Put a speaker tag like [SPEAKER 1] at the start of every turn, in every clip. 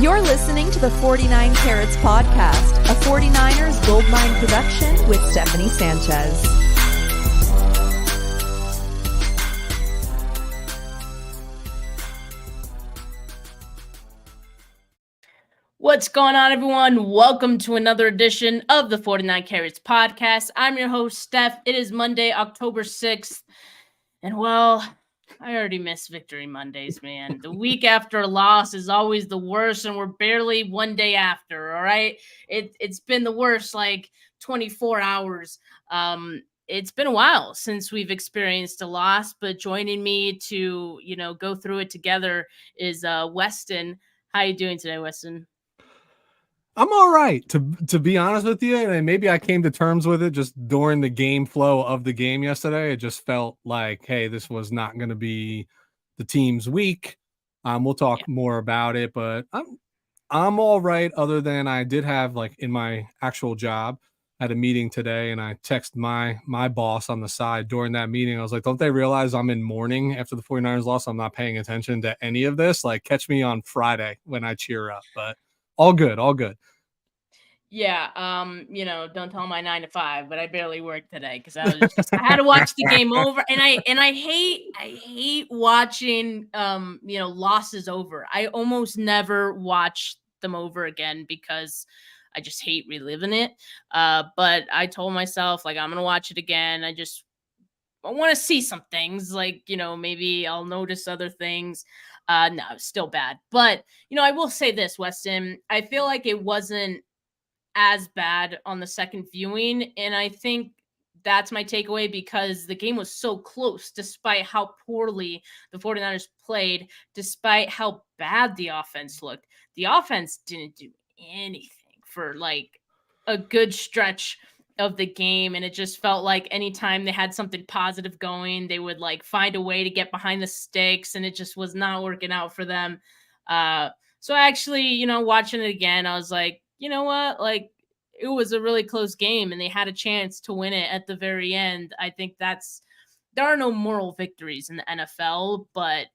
[SPEAKER 1] You're listening to the 49 Carats Podcast, a 49ers Goldmine production with Stephanie Sanchez.
[SPEAKER 2] What's going on, everyone? Welcome to another edition of the 49 Carats Podcast. I'm your host, Steph. It is Monday, October 6th. And well, I already miss Victory Mondays, man. The week after a loss is always the worst, and we're barely one day after, all right? It's been the worst, like 24 hours. It's been a while since we've experienced a loss, but joining me to, go through it together is Weston. How you doing today, Weston?
[SPEAKER 3] I'm all right, to be honest with you, and maybe I came to terms with it just during the game flow of the game yesterday. It just felt like, hey, this was not going to be the team's week. We'll talk more about it, but I'm all right. Other than I did have, like, in my actual job, I had a meeting today, and I texted my boss on the side during that meeting. I was like, don't they realize I'm in mourning after the 49ers loss? I'm not paying attention to any of this. Like, catch me on Friday when I cheer up, but all good, all good.
[SPEAKER 2] Yeah, don't tell my 9 to 5, but I barely worked today because I had to watch the game over, and I hate watching losses over. I almost never watch them over again because I just hate reliving it. But I told myself, like, I'm gonna watch it again. I want to see some things, like, maybe I'll notice other things. No, it's still bad. But, I will say this, Weston, I feel like it wasn't as bad on the second viewing. And I think that's my takeaway because the game was so close, despite how poorly the 49ers played, despite how bad the offense looked. The offense didn't do anything for like a good stretch of the game, and it just felt like anytime they had something positive going, they would like find a way to get behind the sticks, and it just was not working out for them. So actually, watching it again, I was like, you know what? Like, it was a really close game, and they had a chance to win it at the very end. I think there are no moral victories in the NFL, but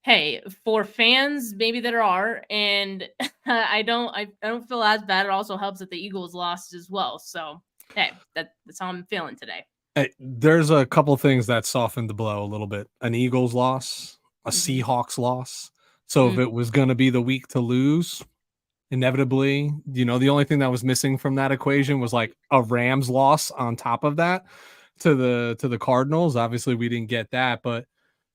[SPEAKER 2] hey, for fans, maybe there are, and I don't feel as bad. It also helps that the Eagles lost as well. So hey, that's how I'm feeling today.
[SPEAKER 3] Hey, there's a couple things that softened the blow a little bit. An Eagles loss, a Seahawks loss. So if it was going to be the week to lose, inevitably, the only thing that was missing from that equation was like a Rams loss on top of that to the Cardinals. Obviously, we didn't get that, but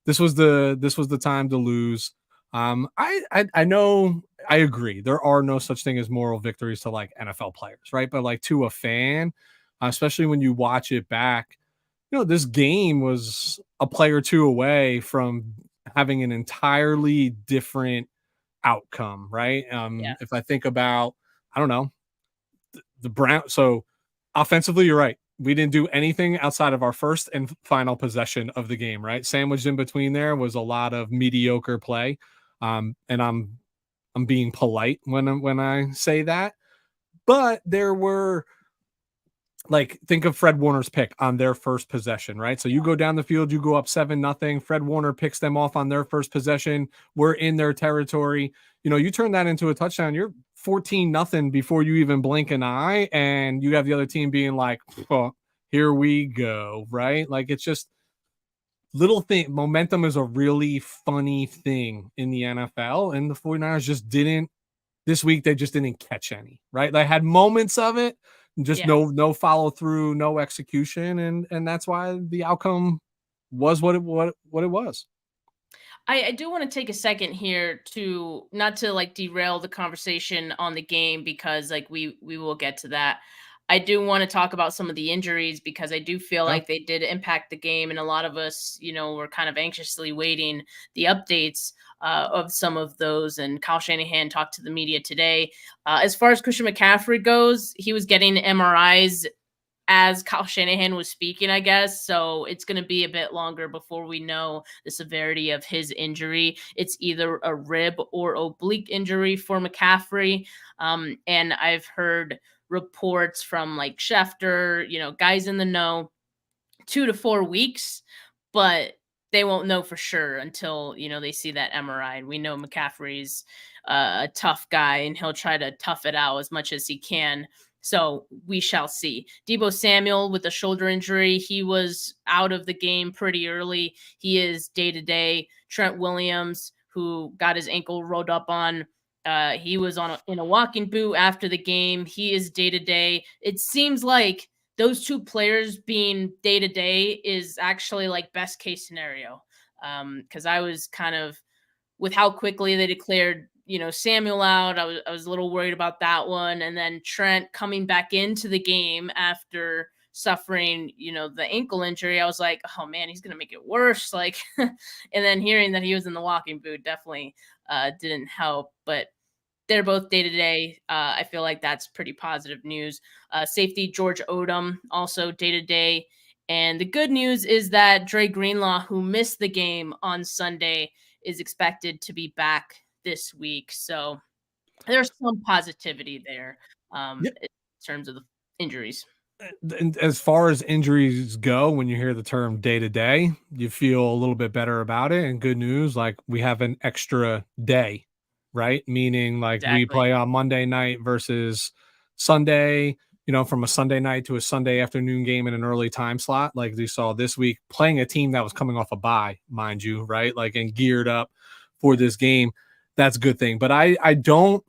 [SPEAKER 3] this was the time to lose. I know, I agree. There are no such thing as moral victories to like NFL players, right? But like to a fan, especially when you watch it back, this game was a play or two away from having an entirely different outcome, right? If I think about, I don't know, the Browns. So offensively, you're right. We didn't do anything outside of our first and final possession of the game, right? Sandwiched in between there was a lot of mediocre play. And I'm being polite when I say that, but there were, like, think of Fred Warner's pick on their first possession, right? So you go down the field, you go up 7-0. Fred Warner picks them off on their first possession. We're in their territory. You turn that into a touchdown. You're 14-0 before you even blink an eye, and you have the other team being like, oh, here we go, right? Like, it's just little thing. Momentum is a really funny thing in the NFL, and the 49ers just didn't. This week, they just didn't catch any, right? They had moments of it, just no follow through, no execution, and that's why the outcome was what it was.
[SPEAKER 2] I do want to take a second here to not to like derail the conversation on the game, because like we will get to that. I do want to talk about some of the injuries because I do feel like they did impact the game, and a lot of us, were kind of anxiously waiting the updates of some of those. And Kyle Shanahan talked to the media today. As far as Christian McCaffrey goes, he was getting MRIs as Kyle Shanahan was speaking, I guess. So it's going to be a bit longer before we know the severity of his injury. It's either a rib or oblique injury for McCaffrey. And I've heard reports from like Schefter, guys in the know, 2 to 4 weeks, but they won't know for sure until, they see that MRI. And we know McCaffrey's a tough guy, and he'll try to tough it out as much as he can. So we shall see. Deebo Samuel with a shoulder injury, he was out of the game pretty early. He is day-to-day. Trent Williams, who got his ankle rolled up on, he was in a walking boot after the game. He is day-to-day. It seems like those two players being day-to-day is actually like best case scenario. Because I was kind of, with how quickly they declared Samuel out, I was a little worried about that one. And then Trent coming back into the game after suffering, the ankle injury, I was like, oh man, he's going to make it worse. Like, and then hearing that he was in the walking boot definitely didn't help, but they're both day to day. I feel like that's pretty positive news. Safety George Odom also day to day. And the good news is that Dre Greenlaw, who missed the game on Sunday, is expected to be back this week. So there's some positivity there in terms of the injuries.
[SPEAKER 3] And as far as injuries go, when you hear the term day to day, you feel a little bit better about it. And good news, like we have an extra day, right? Meaning like we play on Monday night versus Sunday, from a Sunday night to a Sunday afternoon game in an early time slot, like we saw this week, playing a team that was coming off a bye, mind you, right? Like, and geared up for this game. That's a good thing. But I don't,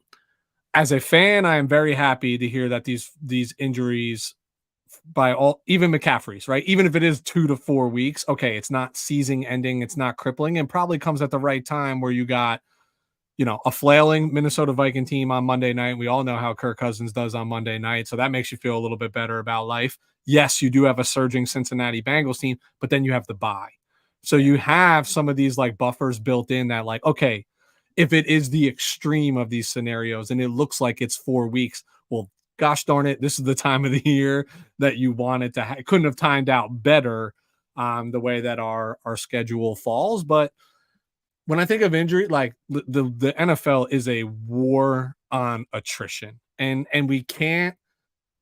[SPEAKER 3] as a fan, I am very happy to hear that these injuries by all, even McCaffrey's, right? Even if it is 2 to 4 weeks, okay, it's not season ending, it's not crippling, and probably comes at the right time where you got, a flailing Minnesota Viking team on Monday night. We all know how Kirk Cousins does on Monday night, so that makes you feel a little bit better about life. Yes, you do have a surging Cincinnati Bengals team, but then you have the bye. So you have some of these like buffers built in that like, okay, if it is the extreme of these scenarios and it looks like it's 4 weeks, well, gosh darn it, this is the time of the year that you wanted to couldn't have timed out better the way that our schedule falls. But when I think of injury, like the NFL is a war on attrition. And we can't,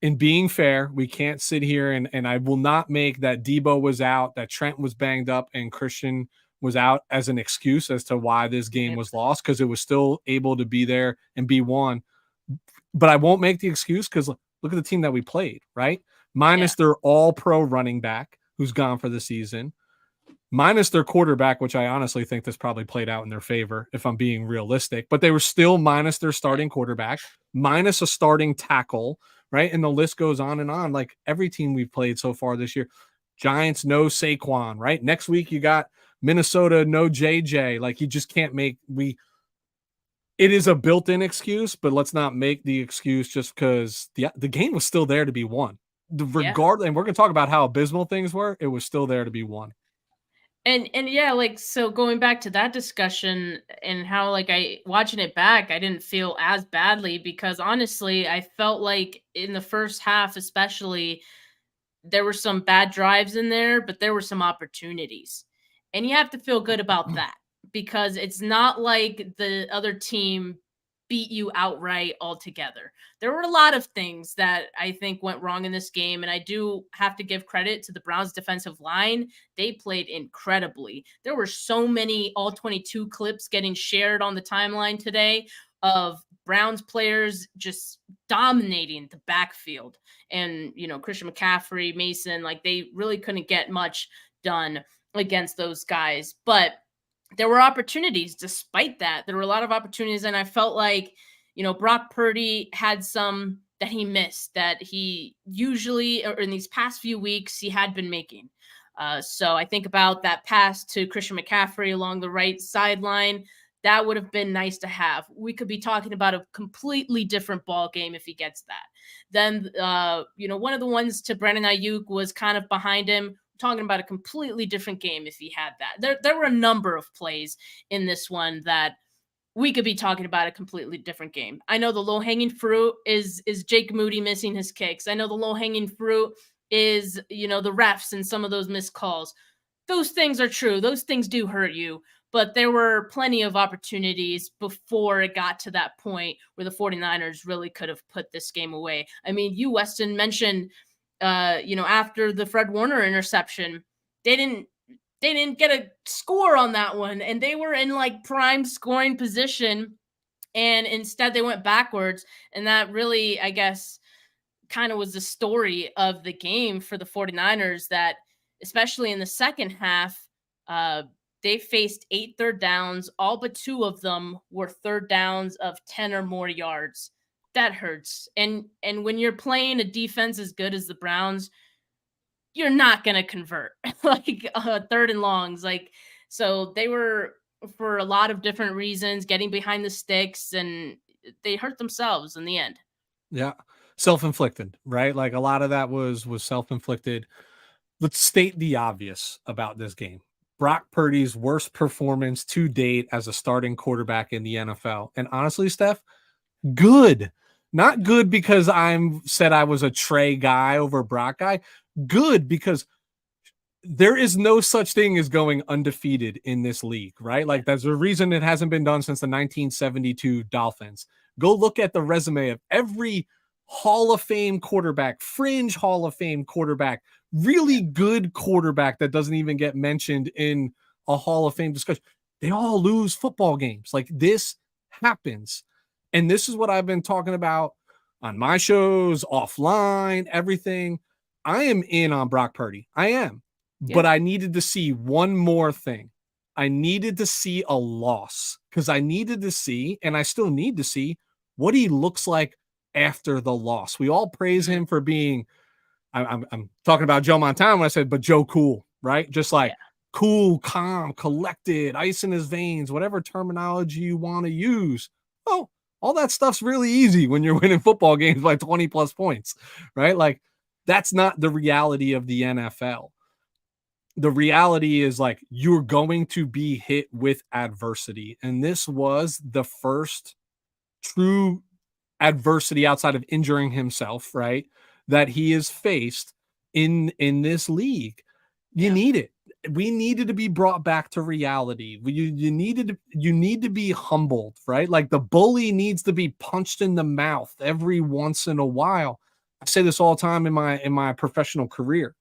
[SPEAKER 3] in being fair, we can't sit here and I will not make that Deebo was out, that Trent was banged up, and Christian was out as an excuse as to why this game was lost, because it was still able to be there and be won. But I won't make the excuse, because look at the team that we played, right? Minus their all-pro running back who's gone for the season, minus their quarterback, which I honestly think this probably played out in their favor if I'm being realistic, but they were still minus their starting quarterback, minus a starting tackle, right? And the list goes on and on. Like every team we've played so far this year, Giants, no Saquon, right? Next week you got Minnesota, no JJ. Like you just can't make it is a built-in excuse, but let's not make the excuse just because the game was still there to be won. Regardless, and we're going to talk about how abysmal things were, it was still there to be won.
[SPEAKER 2] And yeah, like, so going back to that discussion and how, like, I watching it back, I didn't feel as badly, because honestly, I felt like in the first half, especially, there were some bad drives in there, but there were some opportunities. And you have to feel good about that, because it's not like the other team beat you outright altogether. There were a lot of things that I think went wrong in this game, and I do have to give credit to the Browns defensive line. They played incredibly. There were so many all 22 clips getting shared on the timeline today of Browns players just dominating the backfield. And, Christian McCaffrey, Mason, like they really couldn't get much done against those guys. But there were opportunities despite that. There were a lot of opportunities, and I felt like, Brock Purdy had some that he missed that he usually, or in these past few weeks, he had been making. So I think about that pass to Christian McCaffrey along the right sideline. That would have been nice to have. We could be talking about a completely different ball game if he gets that. Then, one of the ones to Brandon Ayuk was kind of behind him. Talking about a completely different game if he had that. There were a number of plays in this one that we could be talking about a completely different game. I know the low-hanging fruit is Jake Moody missing his kicks. I know the low-hanging fruit is, the refs and some of those missed calls. Those things are true. Those things do hurt you. But there were plenty of opportunities before it got to that point where the 49ers really could have put this game away. I mean, you, Weston, mentioned after the Fred Warner interception, they didn't didn't get a score on that one, and they were in like prime scoring position, and instead they went backwards. And that really, I guess, kind of was the story of the game for the 49ers, that especially in the second half, uh, they faced 8 third downs. All but 2 of them were third downs of 10 or more yards. That hurts. And when you're playing a defense as good as the Browns, you're not going to convert like third and longs. Like, so they were, for a lot of different reasons, getting behind the sticks, and they hurt themselves in the end.
[SPEAKER 3] Yeah. Self-inflicted, right? Like a lot of that was self-inflicted. Let's state the obvious about this game. Brock Purdy's worst performance to date as a starting quarterback in the NFL. And honestly, Steph, good. Not good because I'm said I was a Trey guy over Brock guy. Good because there is no such thing as going undefeated in this league, right? Like there's a reason it hasn't been done since the 1972 Dolphins. Go look at the resume of every Hall of Fame quarterback, fringe Hall of Fame quarterback, really good quarterback that doesn't even get mentioned in a Hall of Fame discussion. They all lose football games. Like this happens. And this is what I've been talking about on my shows, offline, everything. I am in on Brock Purdy. I am.
[SPEAKER 2] Yeah.
[SPEAKER 3] But I needed to see one more thing. I needed to see a loss because I needed to see, and I still need to see, what he looks like after the loss. We all praise him for being, I'm talking about Joe Montana when I said, but Joe cool, right? Just like cool, calm, collected, ice in his veins, whatever terminology you want to use. Oh, all that stuff's really easy when you're winning football games by 20 plus points, right? Like that's not the reality of the NFL. The reality is like you're going to be hit with adversity. And this was the first true adversity outside of injuring himself, right? That he has faced in this league. You need it. We needed to be brought back to reality. You need to be humbled, right? Like the bully needs to be punched in the mouth every once in a while. I say this all the time in my professional career.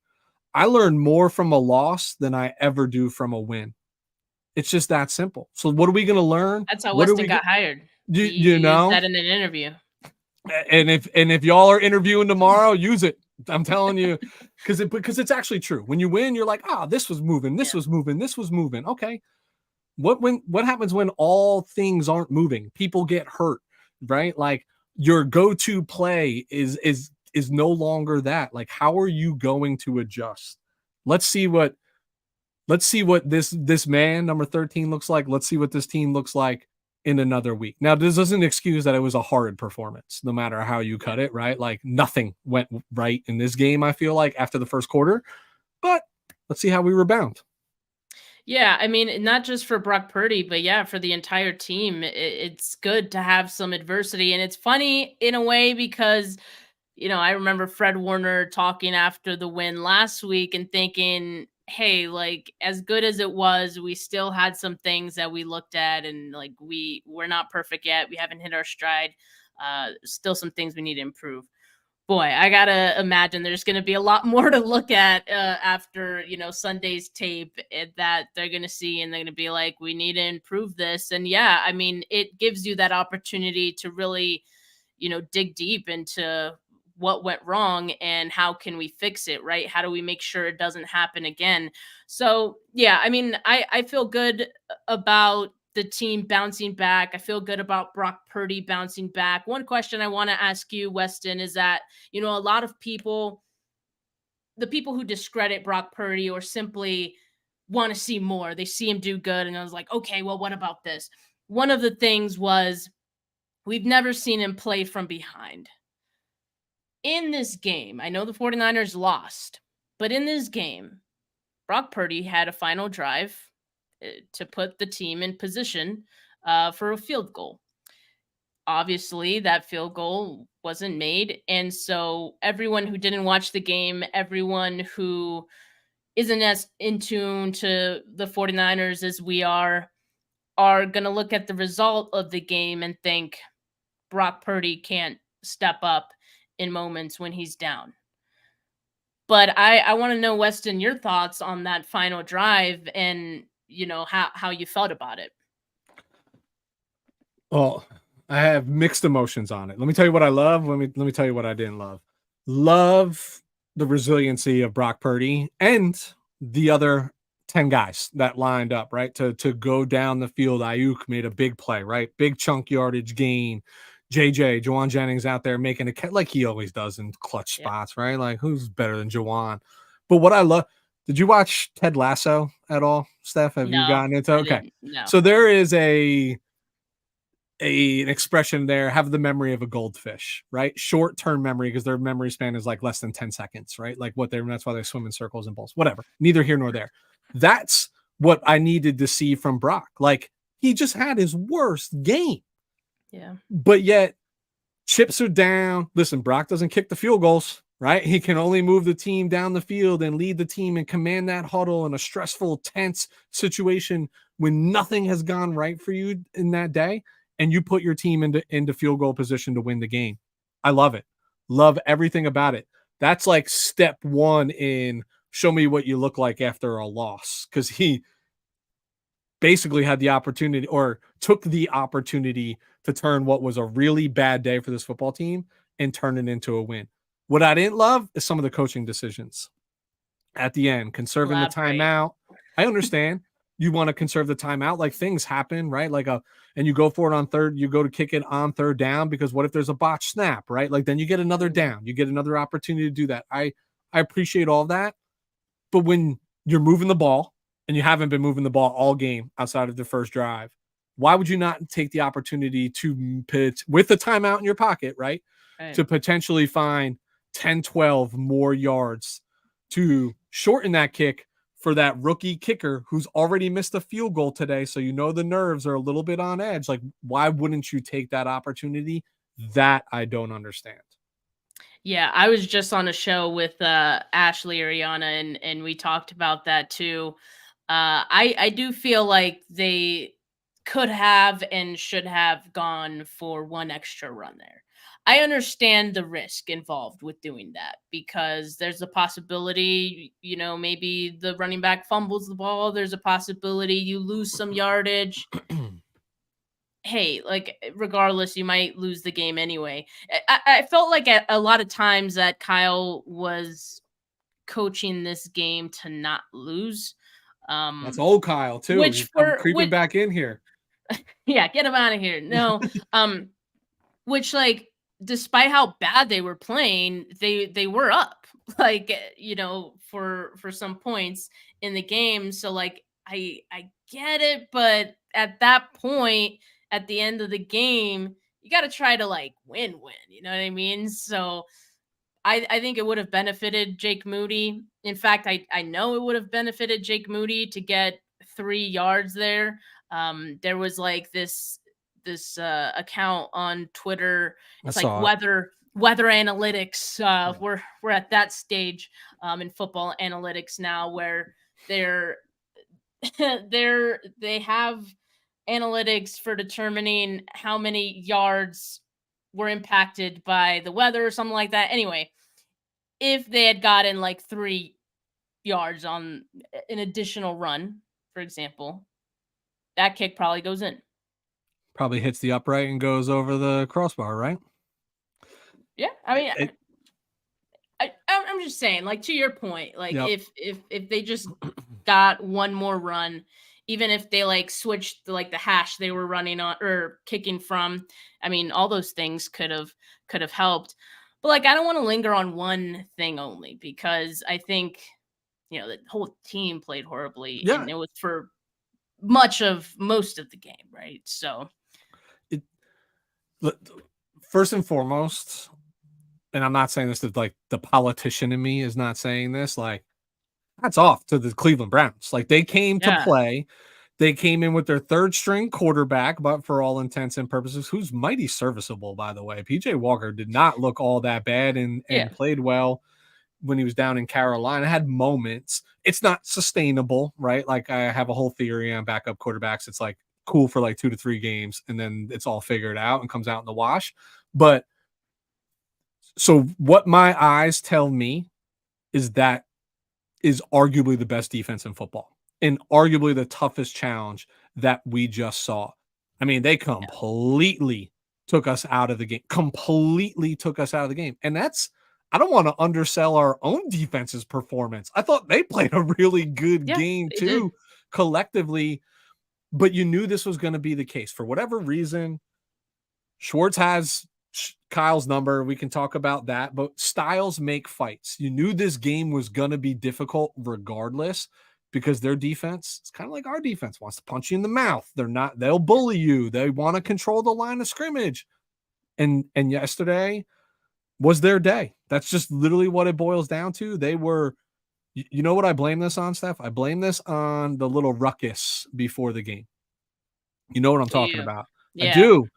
[SPEAKER 3] I learn more from a loss than I ever do from a win. It's just that simple. So what are we going to learn?
[SPEAKER 2] That's how Weston got hired.
[SPEAKER 3] You know
[SPEAKER 2] that in an interview.
[SPEAKER 3] And if y'all are interviewing tomorrow, use it. I'm telling you, because it's actually true. When you win, you're like, this was moving, this was moving, this was moving. Okay. What happens when all things aren't moving? People get hurt, right? Like your go-to play is no longer that. Like, how are you going to adjust? Let's see what this man, number 13, looks like. Let's see what this team looks like in another week. Now, this doesn't excuse that it was a horrid performance, no matter how you cut it, right? Like nothing went right in this game, I feel like, after the first quarter. But let's see how we rebound.
[SPEAKER 2] Yeah, I mean, not just for Brock Purdy, but yeah, for the entire team. It's good to have some adversity. And it's funny in a way because, I remember Fred Warner talking after the win last week and thinking, hey, like as good as it was, we still had some things that we looked at and like we're not perfect yet. We haven't hit our stride. Still some things we need to improve. Boy, I gotta imagine there's going to be a lot more to look at after Sunday's tape that they're going to see, and they're going to be like, we need to improve this. And yeah, I mean, it gives you that opportunity to really, dig deep into what went wrong and how can we fix it, right? How do we make sure it doesn't happen again? So yeah, I mean, I feel good about the team bouncing back. I feel good about Brock Purdy bouncing back. One question I want to ask you, Weston, is that, a lot of people, the people who discredit Brock Purdy or simply want to see more, they see him do good. And I was like, okay, well, what about this? One of the things was we've never seen him play from behind. In this game, I know the 49ers lost, but in this game, Brock Purdy had a final drive to put the team in position for a field goal. Obviously, that field goal wasn't made. And so everyone who didn't watch the game, everyone who isn't as in tune to the 49ers as we are going to look at the result of the game and think Brock Purdy can't step up in moments when he's down. But I want to know, Weston, your thoughts on that final drive and, how you felt about it.
[SPEAKER 3] Well, I have mixed emotions on it. Let me tell you what I love. Let me tell you what I didn't love. Love the resiliency of Brock Purdy and the other 10 guys that lined up, right? To go down the field. Ayuk made a big play, right? Big chunk yardage gain. Jawan Jennings out there making a like he always does in clutch spots, right? Like who's better than Jawan? But what I love, did you watch Ted Lasso at all, Steph? Have you
[SPEAKER 2] No,
[SPEAKER 3] gotten into?
[SPEAKER 2] I
[SPEAKER 3] Okay.
[SPEAKER 2] didn't. No.
[SPEAKER 3] So there is an expression there, have the memory of a goldfish, right? Short-term memory, because their memory span is like less than 10 seconds, right? Like that's why they swim in circles and bowls, whatever. Neither here nor there. That's what I needed to see from Brock. Like he just had his worst game.
[SPEAKER 2] Yeah.
[SPEAKER 3] But yet chips are down. Listen, Brock doesn't kick the field goals, right? He can only move the team down the field and lead the team and command that huddle in a stressful, tense situation when nothing has gone right for you in that day, and you put your team into field goal position to win the game. I love it. Love everything about it. That's like step one in show me what you look like after a loss, because he basically had the opportunity or took the opportunity to turn what was a really bad day for this football team and turn it into a win. What I didn't love is some of the coaching decisions at the end, conserving the timeout. I understand you want to conserve the timeout. Like things happen, right? And you go for it on third, you go to kick it on third down, because what if there's a botch snap, right? Like then you get another down, you get another opportunity to do that. I appreciate all that. But when you're moving the ball and you haven't been moving the ball all game outside of the first drive, why would you not take the opportunity to put with the timeout in your pocket, right? To potentially find 10, 12 more yards to shorten that kick for that rookie kicker who's already missed a field goal today. So, the nerves are a little bit on edge. Like, why wouldn't you take that opportunity? That I don't understand.
[SPEAKER 2] Yeah, I was just on a show with Ashley Ariana, and we talked about that too. I do feel like they could have and should have gone for one extra run there. I understand the risk involved with doing that, because there's a possibility, maybe the running back fumbles the ball. There's a possibility you lose some yardage. Hey, like regardless, you might lose the game anyway. I felt like at a lot of times that Kyle was coaching this game to not lose.
[SPEAKER 3] That's old Kyle too. He's creeping back in here.
[SPEAKER 2] Yeah, get him out of here. No, which like despite how bad they were playing, they were up like for some points in the game. So like I get it, but at that point, at the end of the game, you got to try to like win. You know what I mean? So I think it would have benefited Jake Moody. In fact, I know it would have benefited Jake Moody to get 3 yards there. There was like this account on Twitter. It's like weather analytics. We're at that stage in football analytics now where they have analytics for determining how many yards were impacted by the weather or something like that. Anyway, if they had gotten like 3 yards on an additional run, for example, that kick probably goes in.
[SPEAKER 3] Probably hits the upright and goes over the crossbar, right?
[SPEAKER 2] Yeah, I mean, I'm just saying, like to your point, like if they just got one more run, even if they like switched like the hash they were running on or kicking from, I mean, all those things could have helped. But like, I don't want to linger on one thing only, because I think the whole team played horribly, and it was for most of the game, right? So,
[SPEAKER 3] first and foremost, and I'm not saying this to like the politician in me is not saying this, like hats off to the Cleveland Browns. Like they came to play. They came in with their third string quarterback, but for all intents and purposes, who's mighty serviceable, by the way. PJ Walker did not look all that bad and played well when he was down in Carolina. Had moments. It's not sustainable, right? Like I have a whole theory on backup quarterbacks. It's like cool for like 2 to 3 games, and then it's all figured out and comes out in the wash. But so what my eyes tell me is that is arguably the best defense in football and arguably the toughest challenge that we just saw. I mean, they completely took us out of the game, And I don't want to undersell our own defense's performance. I thought they played a really good game too, collectively, but you knew this was going to be the case for whatever reason. Schwartz has Kyle's number. We can talk about that, but styles make fights. You knew this game was going to be difficult regardless because their defense is kind of like our defense, wants to punch you in the mouth. They'll bully you. They want to control the line of scrimmage. And yesterday was their day. That's just literally what it boils down to. They were, you know what I blame this on, Steph? I blame this on the little ruckus before the game. You know what I'm talking about. Yeah. I do.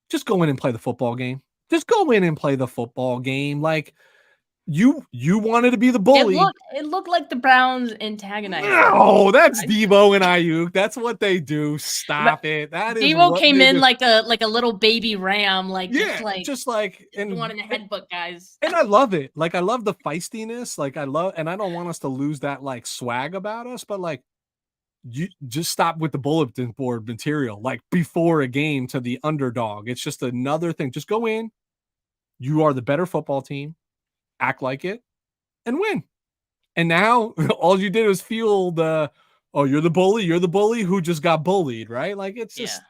[SPEAKER 3] Just go in and play the football game. Like you wanted to be the bully.
[SPEAKER 2] It looked like the Browns antagonized.
[SPEAKER 3] No, that's Debo and Ayuk. That's what they do. Stop it. That is
[SPEAKER 2] Debo came in like a little baby ram,
[SPEAKER 3] just like
[SPEAKER 2] and wanting to headbutt guys.
[SPEAKER 3] And I love it. Like I love the feistiness. And I don't want us to lose that like swag about us, but like you just stop with the bulletin board material, like before a game to the underdog. It's just another thing. Just go in. You are the better football team. Act like it and win. And now all you did was feel you're the bully who just got bullied, right? Like it's just,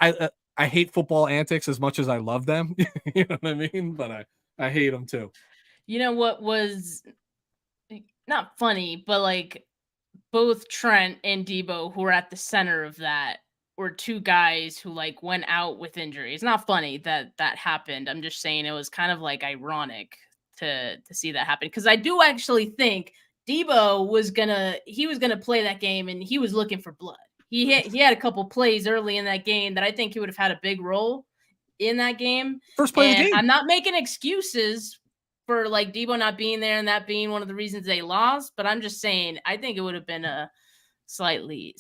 [SPEAKER 3] I hate football antics as much as I love them. You know what I mean? But I hate them too.
[SPEAKER 2] You know what was not funny, but like both Trent and Debo, who were at the center of that, were two guys who like went out with injury. It's not funny that happened. I'm just saying it was kind of like ironic to see that happen, because I do actually think Debo was gonna play that game, and he was looking for blood. He had a couple plays early in that game that I think he would have had a big role in that game.
[SPEAKER 3] First play of the game.
[SPEAKER 2] I'm not making excuses for like Debo not being there and that being one of the reasons they lost, but I'm just saying I think it would have been a slightly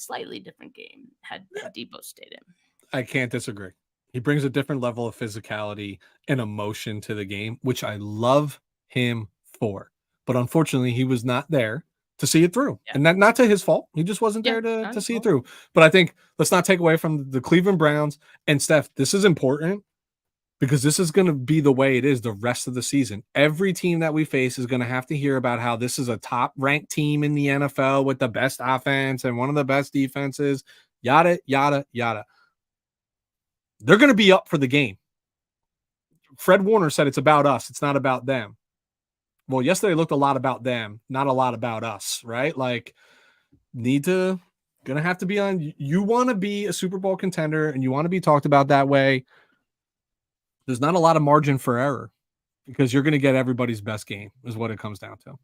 [SPEAKER 2] different game had Debo stayed in.
[SPEAKER 3] I can't disagree. He brings a different level of physicality and emotion to the game, which I love him for. But unfortunately, he was not there to see it through. And that not to his fault. He just wasn't there to see it through. But I think let's not take away from the Cleveland Browns. And Steph, this is important because this is going to be the way it is the rest of the season. Every team that we face is going to have to hear about how this is a top-ranked team in the NFL with the best offense and one of the best defenses, yada, yada, yada. They're going to be up for the game. Fred Warner said it's about us. It's not about them. Well, yesterday looked a lot about them, not a lot about us, right? Like, gonna have to be on. You want to be a Super Bowl contender and you want to be talked about that way. There's not a lot of margin for error because you're going to get everybody's best game is what it comes down to.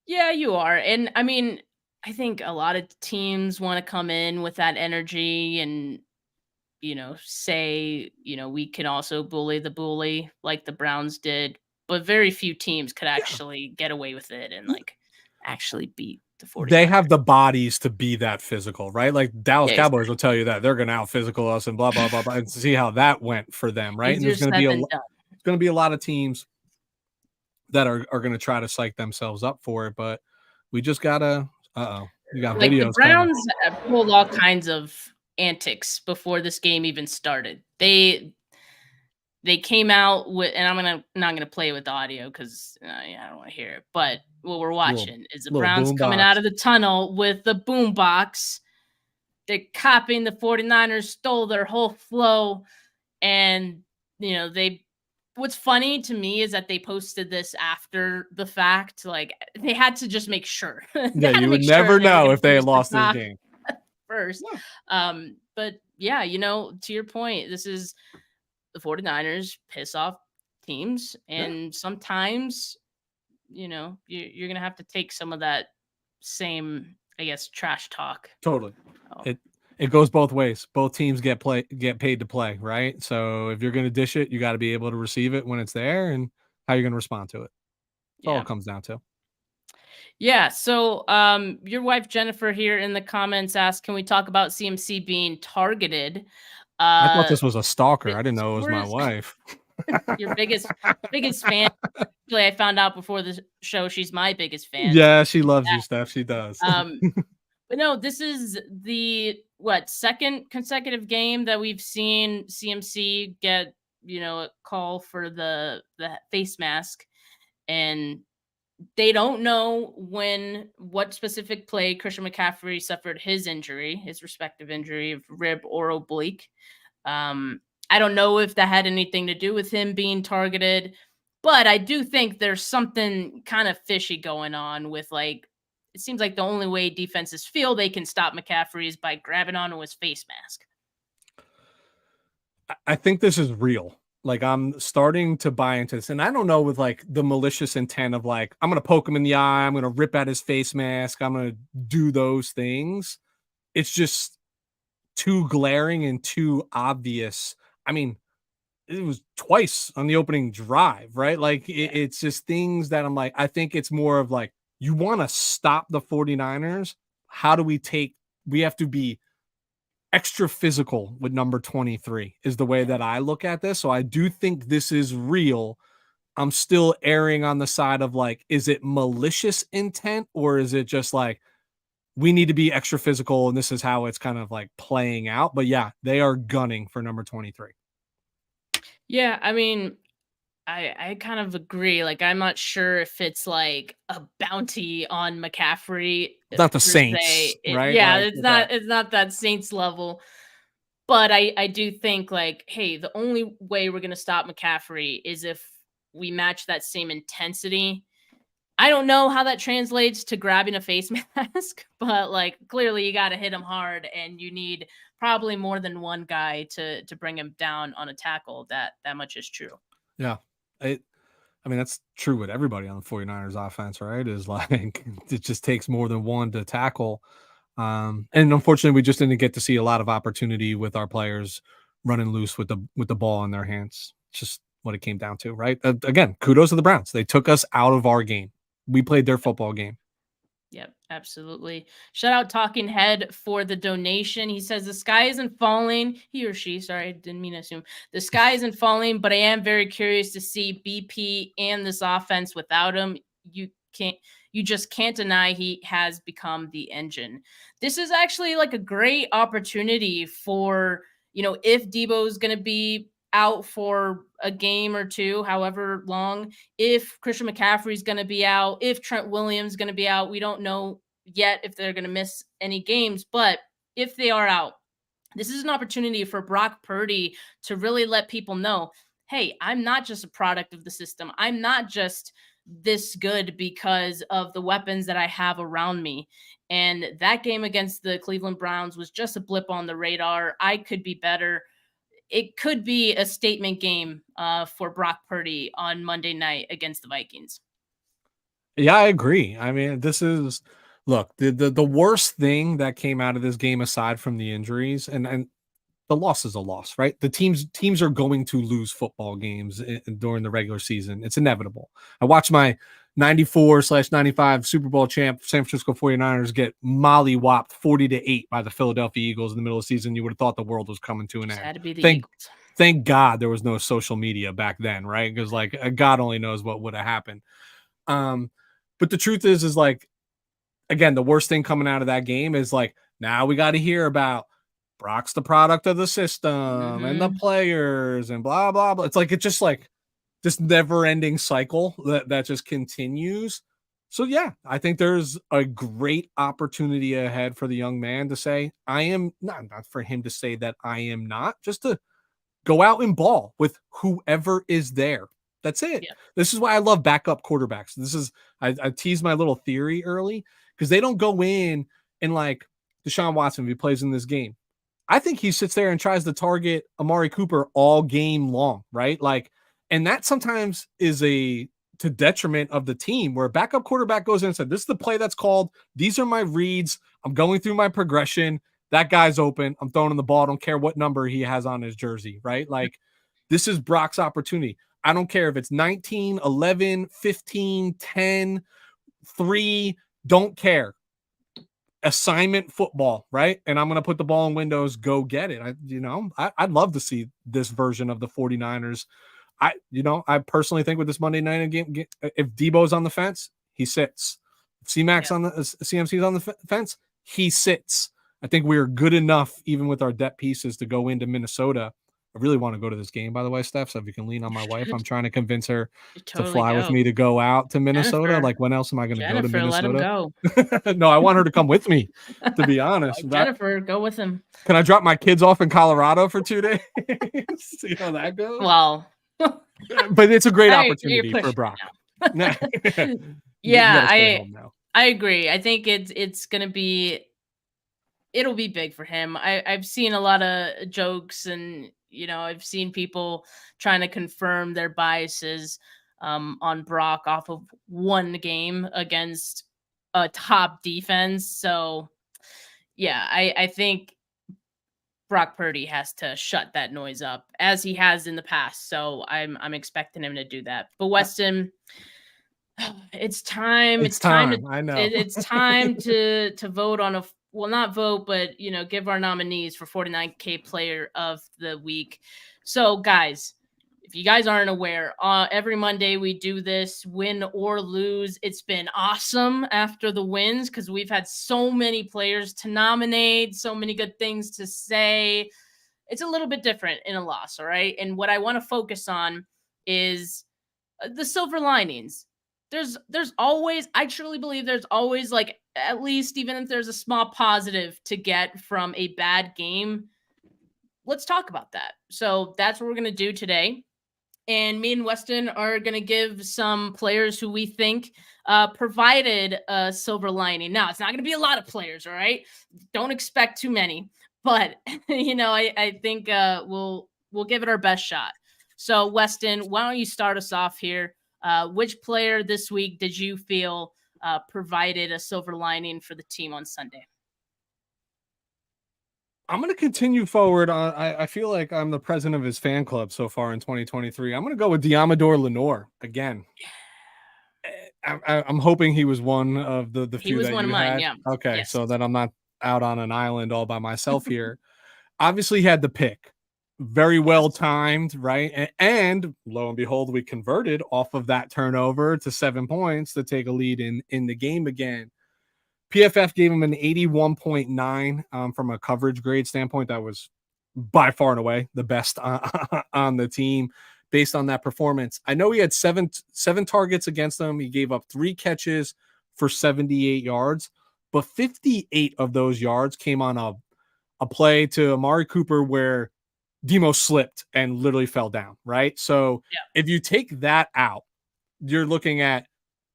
[SPEAKER 2] Yeah, you are. And I mean, I think a lot of teams want to come in with that energy and, say, we can also bully the bully like the Browns did, but very few teams could actually get away with it and like actually beat the 49ers.
[SPEAKER 3] They have the bodies to be that physical, right? Like Dallas Cowboys will tell you that they're going to out physical us and blah, blah, blah, blah, and see how that went for them, right? And there's going to be a lot of teams that are going to try to psych themselves up for it, but we just gotta, we got
[SPEAKER 2] like
[SPEAKER 3] videos.
[SPEAKER 2] The Browns pulled all kinds of antics before this game even started. They came out with, and I'm not gonna play with the audio because I don't want to hear it. But what we're watching is the Browns coming out of the tunnel with the boom box. They're copying the 49ers, stole their whole flow, and what's funny to me is that they posted this after the fact. Like they had to just make sure.
[SPEAKER 3] Yeah, you would never know if they had lost this game
[SPEAKER 2] first. Yeah. But yeah, to your point, this is the 49ers piss off teams, and sometimes, you're going to have to take some of that same, I guess, trash talk.
[SPEAKER 3] Totally. It goes both ways. Both teams get paid to play, right? So if you're going to dish it, you got to be able to receive it when it's there and how you're going to respond to it. That's all it comes down to.
[SPEAKER 2] Yeah. So your wife, Jennifer, here in the comments asked, can we talk about CMC being targeted?
[SPEAKER 3] I thought this was a stalker. I didn't know it was my wife.
[SPEAKER 2] Your biggest fan. Actually, I found out before the show she's my biggest fan.
[SPEAKER 3] Yeah, she loves you, Steph. She does.
[SPEAKER 2] But no, this is the second consecutive game that we've seen CMC get, a call for the face mask, and they don't know what specific play Christian McCaffrey suffered his respective injury of rib or oblique. I don't know if that had anything to do with him being targeted, but I do think there's something kind of fishy going on with it seems like the only way defenses feel they can stop McCaffrey is by grabbing onto his face mask.
[SPEAKER 3] I think this is real. Like, I'm starting to buy into this. And I don't know with like the malicious intent of like, I'm going to poke him in the eye. I'm going to rip at his face mask. I'm going to do those things. It's just too glaring and too obvious. I mean, it was twice on the opening drive, right? Like it's just things that I'm like, I think it's more of like, you want to stop the 49ers. How do we have to be extra physical with number 23 is the way that I look at this. So I do think this is real. I'm still erring on the side of like, is it malicious intent or is it just like, we need to be extra physical and this is how it's kind of like playing out? But yeah, they are gunning for number 23.
[SPEAKER 2] Yeah, I mean, I kind of agree. Like, I'm not sure if it's like a bounty on McCaffrey.
[SPEAKER 3] It's not the
[SPEAKER 2] per
[SPEAKER 3] Saints,
[SPEAKER 2] se.
[SPEAKER 3] right?
[SPEAKER 2] Yeah,
[SPEAKER 3] Like,
[SPEAKER 2] it's not that Saints level. But I do think like, hey, the only way we're gonna stop McCaffrey is if we match that same intensity. I don't know how that translates to grabbing a face mask, but like clearly you gotta hit him hard and you need probably more than one guy to bring him down on a tackle. That much is true.
[SPEAKER 3] Yeah. I mean, that's true with everybody on the 49ers offense, right? Is like, it just takes more than one to tackle. And unfortunately, we just didn't get to see a lot of opportunity with our players running loose with the ball in their hands. It's just what it came down to, right? Again, kudos to the Browns. They took us out of our game. We played their football game.
[SPEAKER 2] Yep, absolutely. Shout out Talking Head for the donation. He says the sky isn't falling. He or she, sorry, I didn't mean to assume. The sky isn't falling, but I am very curious to see BP and this offense without him. You just can't deny he has become the engine. This is actually like a great opportunity for, if Debo's going to be out for a game or two, however long, if Christian McCaffrey is going to be out, if Trent Williams is going to be out. We don't know yet if they're going to miss any games, but if they are out, this is an opportunity for Brock Purdy to really let people know, hey, I'm not just a product of the system. I'm not just this good because of the weapons that I have around me. And that game against the Cleveland Browns was just a blip on the radar. I could be better. It could be a statement game for Brock Purdy on Monday night against the Vikings.
[SPEAKER 3] Yeah, I agree. I mean, look, the worst thing that came out of this game, aside from the injuries, and the loss is a loss, right? The teams are going to lose football games during the regular season. It's inevitable. I watched my 94/95 Super Bowl champ San Francisco 49ers get molly-whopped 40-8 by the Philadelphia Eagles in the middle of the season. You would have thought the world was coming to an end.
[SPEAKER 2] Had to be the Eagles.
[SPEAKER 3] Thank God there was no social media back then, right? Because like God only knows what would have happened. But the truth is like, again, the worst thing coming out of that game is like, now we got to hear about Brock's the product of the system and the players and blah, blah, blah. It's like, it's just like this never ending cycle that just continues. So yeah, I think there's a great opportunity ahead for the young man to say, I am not for him to say that I am not, just to go out and ball with whoever is there. That's it. Yeah. This is why I love backup quarterbacks. I teased my little theory early because they don't go in and like Deshaun Watson, if he plays in this game, I think he sits there and tries to target Amari Cooper all game long, right? Like, and that sometimes is to detriment of the team where a backup quarterback goes in and said, this is the play that's called. These are my reads. I'm going through my progression. That guy's open. I'm throwing him the ball. I don't care what number he has on his jersey, right? Like, this is Brock's opportunity. I don't care if it's 19, 11, 15, 10, 3, don't care. Assignment football, right? And I'm going to put the ball in windows, go get it. I'd love to see this version of the 49ers I personally think with this Monday night game, if Debo's on the fence, he sits. If C-Mac's on the CMC's on the fence, he sits. I think we're good enough, even with our depth pieces, to go into Minnesota. I really want to go to this game, by the way, Steph. So if you can lean on my wife, I'm trying to convince her to fly with me to go out to Minnesota.
[SPEAKER 2] Jennifer.
[SPEAKER 3] Like, when else am I going to go to Minnesota?
[SPEAKER 2] Let him go.
[SPEAKER 3] No, I want her to come with me, to be honest.
[SPEAKER 2] Jennifer, go with him.
[SPEAKER 3] Can I drop my kids off in Colorado for 2 days? See how that goes?
[SPEAKER 2] Well,
[SPEAKER 3] but it's a great opportunity for Brock.
[SPEAKER 2] Yeah, I agree. I think it's going to be, it'll be big for him. I've seen a lot of jokes, and I've seen people trying to confirm their biases on Brock off of one game against a top defense. So yeah, I think Brock Purdy has to shut that noise up, as he has in the past. So I'm expecting him to do that. But Weston, it's time. It's time.
[SPEAKER 3] I know.
[SPEAKER 2] It's time to vote on not vote, but give our nominees for 49K Player of the Week. So guys, if you guys aren't aware, every Monday we do this, win or lose. It's been awesome after the wins, because we've had so many players to nominate, so many good things to say. It's a little bit different in a loss, all right? And what I want to focus on is the silver linings. There's always, I truly believe there's always, like, at least even if there's a small positive to get from a bad game, let's talk about that. So that's what we're going to do today. And me and Weston are going to give some players who we think provided a silver lining. Now, it's not going to be a lot of players, all right? Don't expect too many. But, I think we'll give it our best shot. So, Weston, why don't you start us off here? Which player this week did you feel provided a silver lining for the team on Sunday?
[SPEAKER 3] I'm going to continue forward. I feel like I'm the president of his fan club so far in 2023. I'm going to go with Diamador Lenore again. I'm hoping he was one of the few that you had. He was one of mine, yeah. Okay, yes. So that I'm not out on an island all by myself here. Obviously, he had the pick. Very well timed, right? And lo and behold, we converted off of that turnover to 7 points to take a lead in the game again. PFF gave him an 81.9 from a coverage grade standpoint. That was by far and away the best on the team based on that performance. I know he had seven targets against them. He gave up 3 catches for 78 yards, but 58 of those yards came on a play to Amari Cooper where Demo slipped and literally fell down, right? So if you take that out, you're looking at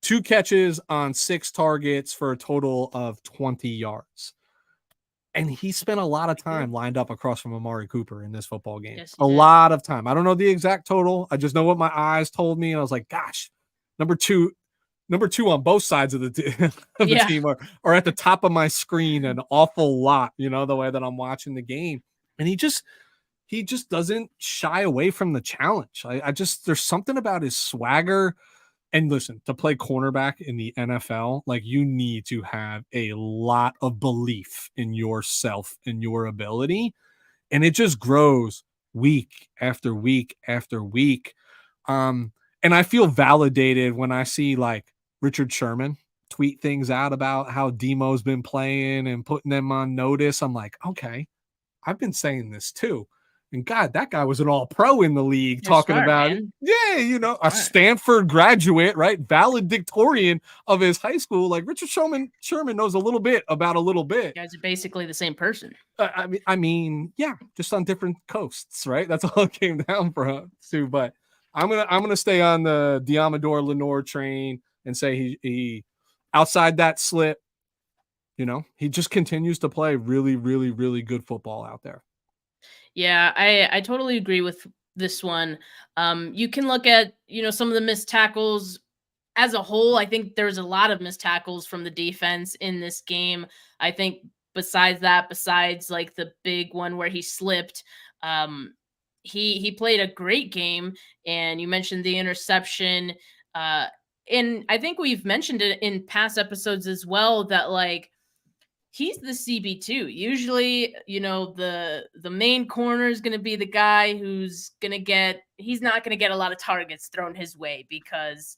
[SPEAKER 3] 2 catches on 6 targets for a total of 20 yards. And he spent a lot of time lined up across from Amari Cooper in this football game. Yes, a lot of time. I don't know the exact total. I just know what my eyes told me. And I was like, gosh, number two on both sides of the team are at the top of my screen an awful lot, the way that I'm watching the game. And he just doesn't shy away from the challenge. There's something about his swagger. And listen, to play cornerback in the NFL, like, you need to have a lot of belief in yourself and your ability. And it just grows week after week after week. And I feel validated when I see like Richard Sherman tweet things out about how Demo's been playing and putting them on notice. I'm like, okay, I've been saying this too. And God, that guy was an all-pro in the league. You're talking smart, about man. A Stanford graduate, right? Valedictorian of his high school. Like, Richard Sherman knows a little bit about a little bit.
[SPEAKER 2] You guys are basically the same person.
[SPEAKER 3] I mean, yeah, just on different coasts, right? That's all it came down to. But I'm gonna stay on the Diamador Lenore train and say he outside that slip, he just continues to play really, really, really good football out there.
[SPEAKER 2] Yeah, I totally agree with this one. You can look at, some of the missed tackles as a whole. I think there's a lot of missed tackles from the defense in this game. I think besides like the big one where he slipped, he played a great game. And you mentioned the interception. And I think we've mentioned it in past episodes as well, that like he's the CB2. Usually, the main corner is going to be the guy who's going to he's not going to get a lot of targets thrown his way because,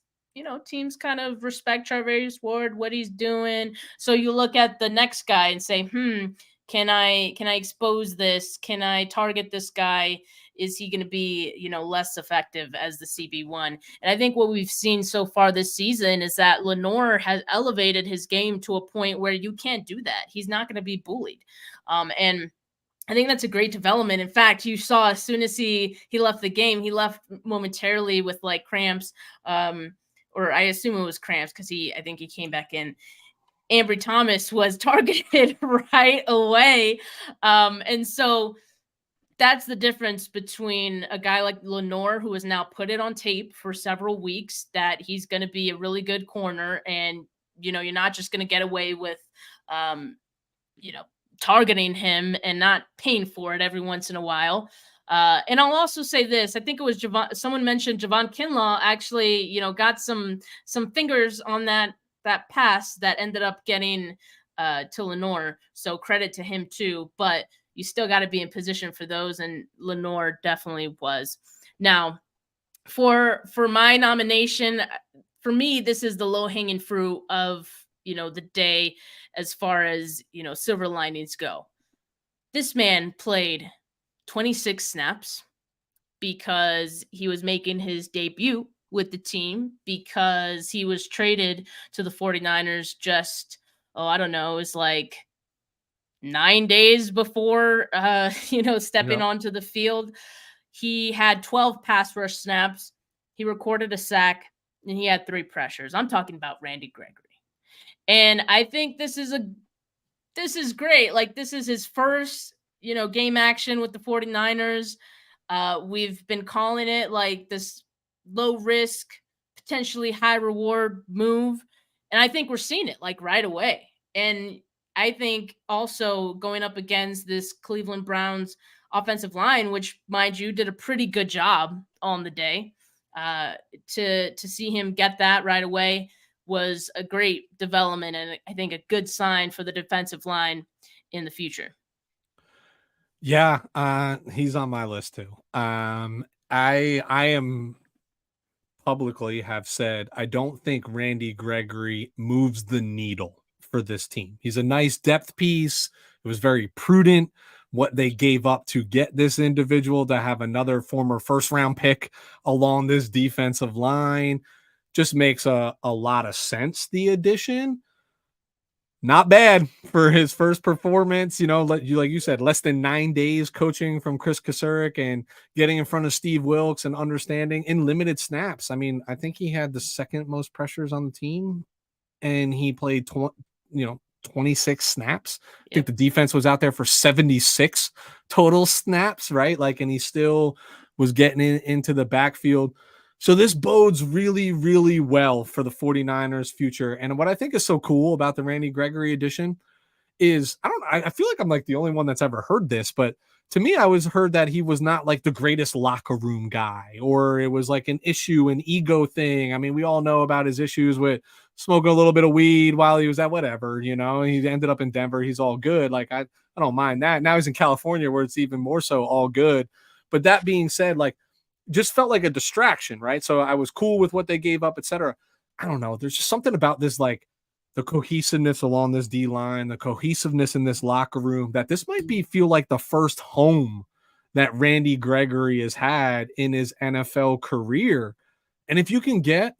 [SPEAKER 2] teams kind of respect Charvarius Ward, what he's doing. So you look at the next guy and say, can I expose this? Can I target this guy? Is he going to be, less effective as the CB1? And I think what we've seen so far this season is that Lenore has elevated his game to a point where you can't do that. He's not going to be bullied. And I think that's a great development. In fact, you saw as soon as he left the game, he left momentarily with like cramps, or I assume it was cramps because I think he came back in. Ambry Thomas was targeted right away. And so that's the difference between a guy like Lenore, who has now put it on tape for several weeks, that he's going to be a really good corner. And, you're not just going to get away with, targeting him and not paying for it every once in a while. And I'll also say this. I think it was someone mentioned Javon Kinlaw actually, got some fingers on that pass that ended up getting to Lenore. So credit to him too. But you still got to be in position for those, and Lenore definitely was. Now, for my nomination, for me, this is the low-hanging fruit of, the day as far as, silver linings go. This man played 26 snaps because he was making his debut with the team, because he was traded to the 49ers just, I don't know, it was like 9 days before, stepping onto the field. He had 12 pass rush snaps. He recorded a sack, and he had 3 pressures. I'm talking about Randy Gregory. And I think this is great. Like, this is his first, game action with the 49ers. We've been calling it like this low risk, potentially high reward move. And I think we're seeing it like right away. And I think also going up against this Cleveland Browns offensive line, which, mind you, did a pretty good job on the day, to see him get that right away was a great development, and I think a good sign for the defensive line in the future.
[SPEAKER 3] Yeah, he's on my list too. I am publicly have said I don't think Randy Gregory moves the needle for this team. He's a nice depth piece. It was very prudent what they gave up to get this individual, to have another former first-round pick along this defensive line. Just makes a lot of sense, the addition. Not bad for his first performance, like you said, less than 9 days coaching from Chris Kasurek and getting in front of Steve Wilkes and understanding in limited snaps. I mean, I think he had the second most pressures on the team, and he played 26 snaps. I think the defense was out there for 76 total snaps, right? Like, and he still was getting into the backfield. So this bodes really, really well for the 49ers future. And what I think is so cool about the Randy Gregory edition is, I feel like I'm like the only one that's ever heard this, but to me, I always heard that he was not like the greatest locker room guy, or it was like an ego thing. I mean, we all know about his issues with smoking a little bit of weed while he was at whatever, he ended up in Denver. He's all good. Like, I don't mind that. Now he's in California, where it's even more so all good. But that being said, like, just felt like a distraction, right? So I was cool with what they gave up, etc. I don't know. There's just something about this, like the cohesiveness along this D line, the cohesiveness in this locker room, that this might feel like the first home that Randy Gregory has had in his NFL career. And if you can get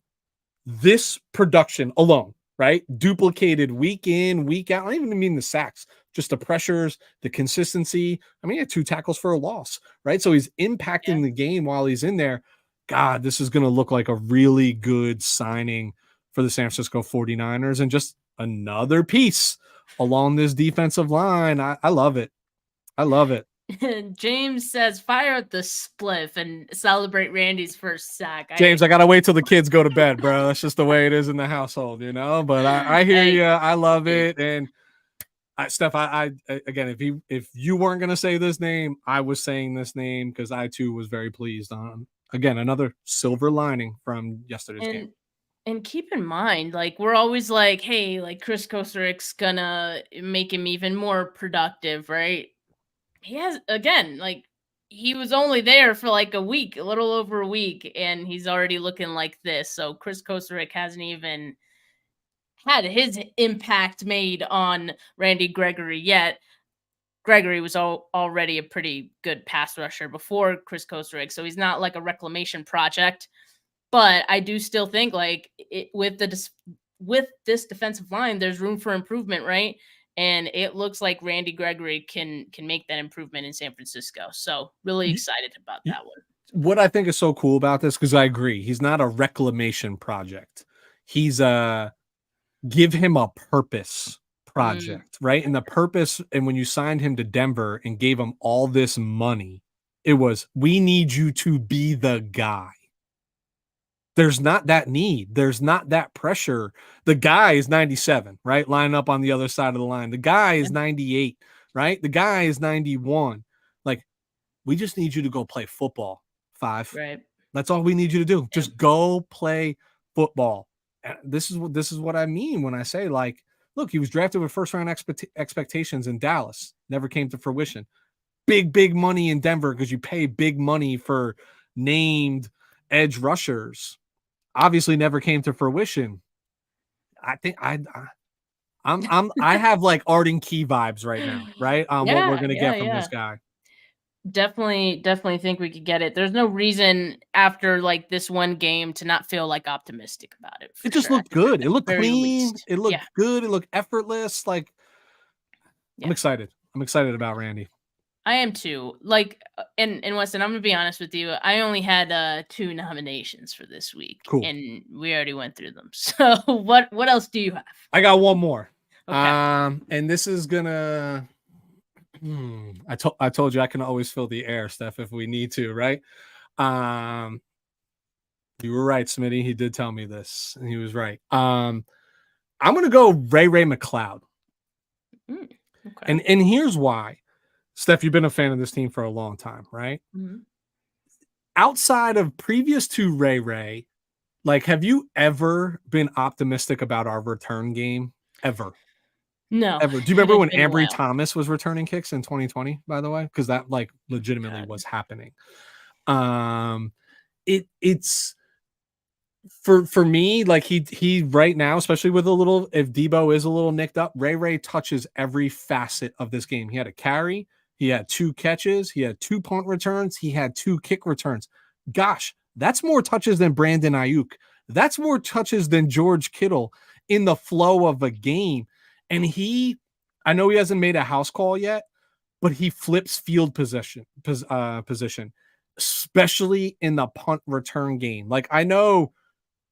[SPEAKER 3] this production alone, right, duplicated week in, week out, I don't even mean the sacks, just the pressures, the consistency. I mean, he had 2 tackles for a loss, right? So he's impacting the game while he's in there. God, this is going to look like a really good signing for the San Francisco 49ers, and just another piece along this defensive line. I love it. I love it.
[SPEAKER 2] James says, fire at the spliff and celebrate Randy's first sack.
[SPEAKER 3] James, I got to wait till the kids go to bed, bro. That's just the way it is in the household, But I hear you. I love it. And Steph, I again, if you weren't going to say this name, I was saying this name because I too was very pleased on, again, another silver lining from yesterday's game.
[SPEAKER 2] And keep in mind, like, we're always like, hey, like Chris Kosteric's gonna make him even more productive, right? He has, again, like, he was only there for like a week, a little over a week, and he's already looking like this. So Chris Kosteric hasn't even had his impact made on Randy Gregory yet. Gregory was already a pretty good pass rusher before Chris Kosteric, so he's not like a reclamation project. But I do still think like with this defensive line, there's room for improvement, right? And it looks like Randy Gregory can make that improvement in San Francisco. So really excited about that one.
[SPEAKER 3] What I think is so cool about this, because I agree, he's not a reclamation project. He's a give him a purpose project, right? And the purpose, and when you signed him to Denver and gave him all this money, it was, we need you to be the guy. There's not that need. There's not that pressure. The guy is 97, right? Line up on the other side of the line. The guy is 98, right? The guy is 91. Like, we just need you to go play football. 5.
[SPEAKER 2] Right.
[SPEAKER 3] That's all we need you to do. Just go play football. This is what I mean when I say, like, look, he was drafted with first round expectations in Dallas. Never came to fruition. Big money in Denver because you pay big money for named edge rushers. Obviously never came to fruition. I think I have like Arden Key vibes right now, right? What we're gonna get from this guy.
[SPEAKER 2] Definitely think we could get it. There's no reason after like this one game to not feel like optimistic about it.
[SPEAKER 3] It just looked good. It looked clean.
[SPEAKER 2] Least.
[SPEAKER 3] It looked good. It looked effortless. Like, I'm excited. I'm excited about Randy.
[SPEAKER 2] I am too. Like, and Weston, I'm gonna be honest with you. I only had 2 nominations for this week, and we already went through them. So what else do you have?
[SPEAKER 3] I got one more.
[SPEAKER 2] Okay.
[SPEAKER 3] And this is gonna. I told you I can always fill the air, Steph, if we need to, right? You were right, Smitty. He did tell me this, and he was right. I'm gonna go Ray McLeod.
[SPEAKER 2] Okay.
[SPEAKER 3] And here's why. Steph, you've been a fan of this team for a long time, right?
[SPEAKER 2] Mm-hmm.
[SPEAKER 3] Outside of previous to Ray, like, have you ever been optimistic about our return game? Ever?
[SPEAKER 2] No.
[SPEAKER 3] Ever. Do you remember when Ambry Thomas was returning kicks in 2020, by the way? Because that, like, legitimately was happening. It's for me, like, he right now, especially with if Debo is a little nicked up, Ray touches every facet of this game. He had a carry. He had 2 catches. He had 2 punt returns. He had 2 kick returns. Gosh, that's more touches than Brandon Ayuk. That's more touches than George Kittle in the flow of a game. And I know he hasn't made a house call yet, but he flips field position, especially in the punt return game. Like, I know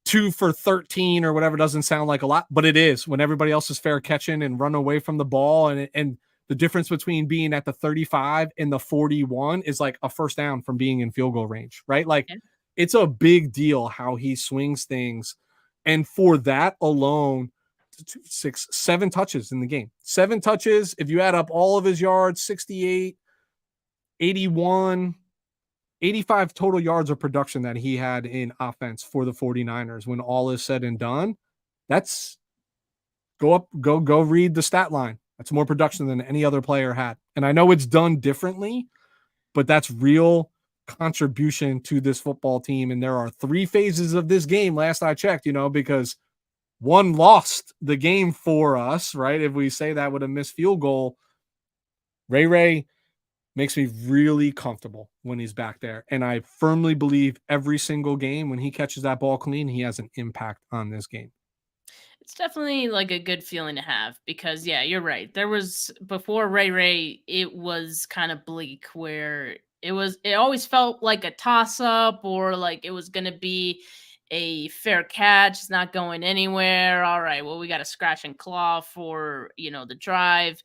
[SPEAKER 3] 2 for 13 or whatever doesn't sound like a lot, but it is when everybody else is fair catching and run away from the ball. And the difference between being at the 35 and the 41 is like a first down from being in field goal range, right? Like, it's a big deal how he swings things. And for that alone, 7 touches in the game. 7 touches. If you add up all of his yards, 68, 81, 85 total yards of production that he had in offense for the 49ers. When all is said and done, that's go read the stat line. That's more production than any other player had. And I know it's done differently, but that's real contribution to this football team. And there are 3 phases of this game, last I checked, because one lost the game for us, right? If we say that with a missed field goal, Ray makes me really comfortable when he's back there. And I firmly believe every single game when he catches that ball clean, he has an impact on this game.
[SPEAKER 2] It's definitely like a good feeling to have because, yeah, you're right. There was before Ray, it was kind of bleak where it always felt like a toss up or like it was going to be a fair catch. It's not going anywhere. All right, well, we got to scratch and claw for, the drive.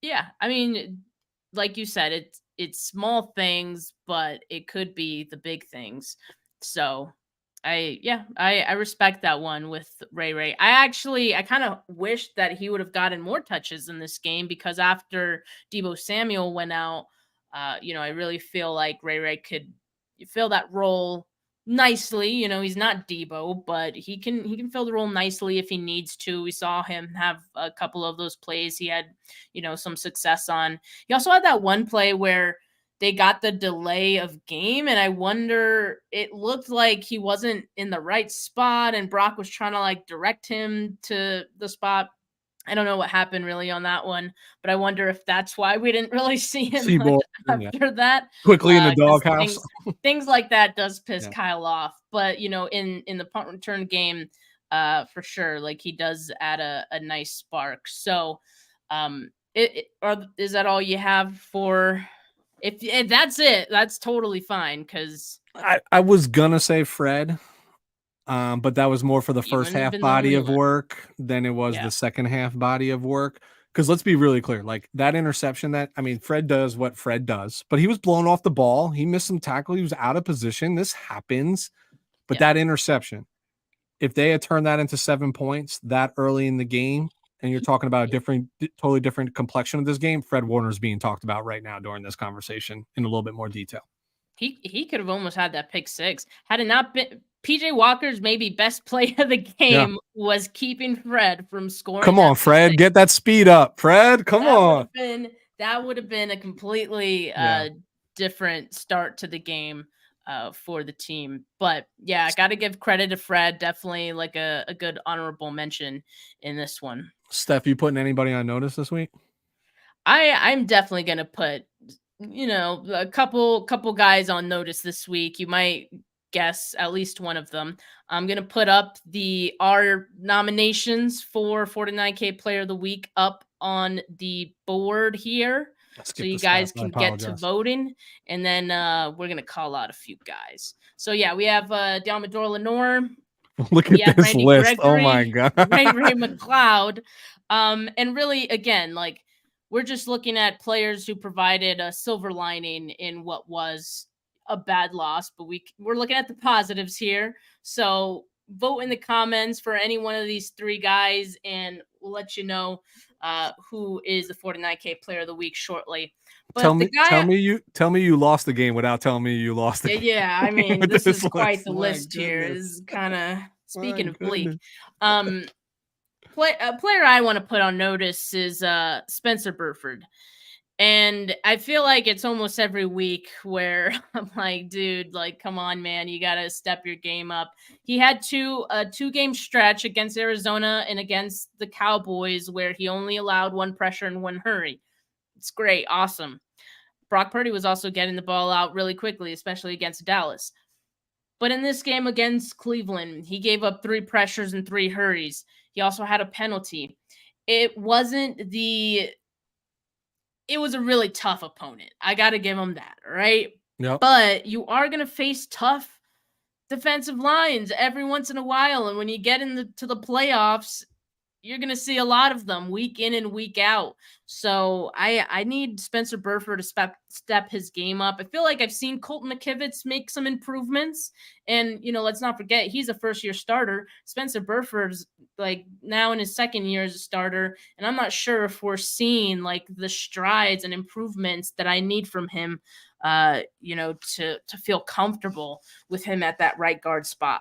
[SPEAKER 2] Yeah, I mean, like you said, it's small things, but it could be the big things. So I respect that one with Ray. I kind of wish that he would have gotten more touches in this game because after Deebo Samuel went out, I really feel like Ray could fill that role, nicely. You know, he's not Debo, but he can fill the role nicely if he needs to. We saw him have a couple of those plays he had, some success on. He also had that one play where they got the delay of game, and I wonder, it looked like he wasn't in the right spot, and Brock was trying to like direct him to the spot. I don't know what happened really on that one, but I wonder if that's why we didn't really see him much after that.
[SPEAKER 3] Quickly in the
[SPEAKER 2] 'Cause
[SPEAKER 3] doghouse.
[SPEAKER 2] things like that does piss Kyle off. But in the punt return game, for sure, like he does add a nice spark. So, is that all you have for? If that's it, that's totally fine. Because
[SPEAKER 3] I was gonna say Fred. But that was more for the first half body of work than it was the second half body of work. Because let's be really clear, like that interception Fred does what Fred does, but he was blown off the ball. He missed some tackle. He was out of position. This happens. But that interception, if they had turned that into 7 points that early in the game, and you're talking about a totally different complexion of this game, Fred Warner's being talked about right now during this conversation in a little bit more detail.
[SPEAKER 2] He could have almost had that pick six had it not been PJ Walker's maybe best play of the game was keeping Fred from scoring.
[SPEAKER 3] Come on, Fred, get that speed up, Fred. Come on.
[SPEAKER 2] That would have been a completely different start to the game for the team. But yeah, I got to give credit to Fred. Definitely like a good honorable mention in this one.
[SPEAKER 3] Steph, you putting anybody on notice this week?
[SPEAKER 2] I'm definitely gonna put a couple guys on notice this week. You might guess at least one of them. I'm gonna put up our nominations for 49K Player of the Week up on the board here, so you guys can get to voting, and then we're gonna call out a few guys. So yeah, we have Dalmador Lenore.
[SPEAKER 3] Look at this
[SPEAKER 2] Randy
[SPEAKER 3] list.
[SPEAKER 2] Gregory,
[SPEAKER 3] oh my god,
[SPEAKER 2] Ray McLeod, and really again, like, we're just looking at players who provided a silver lining in what was a bad loss, but we're looking at the positives here. So vote in the comments for any one of these three guys, and we'll let you know who is the 49K Player of the Week shortly. But tell me you lost the game without telling me you lost the game. Yeah, I mean, this is quite the list here. Is kind of speaking of bleak. A player I want to put on notice is Spencer Burford. And I feel like it's almost every week where I'm like, dude, like, come on, man, you got to step your game up. He had a 2-game stretch against Arizona and against the Cowboys where he only allowed 1 pressure and 1 hurry. It's great. Awesome. Brock Purdy was also getting the ball out really quickly, especially against Dallas. But in this game against Cleveland, he gave up 3 pressures and 3 hurries. He also had a penalty. It was a really tough opponent. I got to give him that, right?
[SPEAKER 3] Yep.
[SPEAKER 2] But you are going to face tough defensive lines every once in a while. And when you get into the playoffs, you're going to see a lot of them week in and week out. So I need Spencer Burford to step his game up. I feel like I've seen Colton McKivitz make some improvements. And, let's not forget, he's a first-year starter. Spencer Burford's like now in his second year as a starter. And I'm not sure if we're seeing like the strides and improvements that I need from him, to feel comfortable with him at that right guard spot.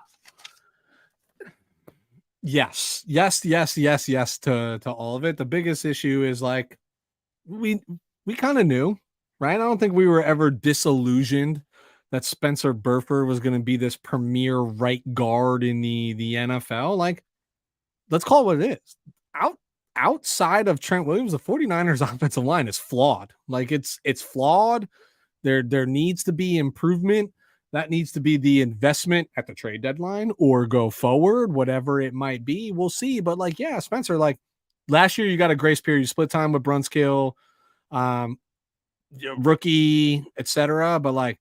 [SPEAKER 3] Yes to all of it. The biggest issue is like we kind of knew, right? I don't think we were ever disillusioned that Spencer Burford was going to be this premier right guard in the NFL. Like, let's call it what it is. Outside of Trent Williams, the 49ers offensive line is flawed. Like, it's flawed. There needs to be improvement. That needs to be the investment at the trade deadline or go forward, whatever it might be. We'll see. But like, yeah, Spencer, like last year you got a grace period. You split time with Brunskill, rookie, etc. But like,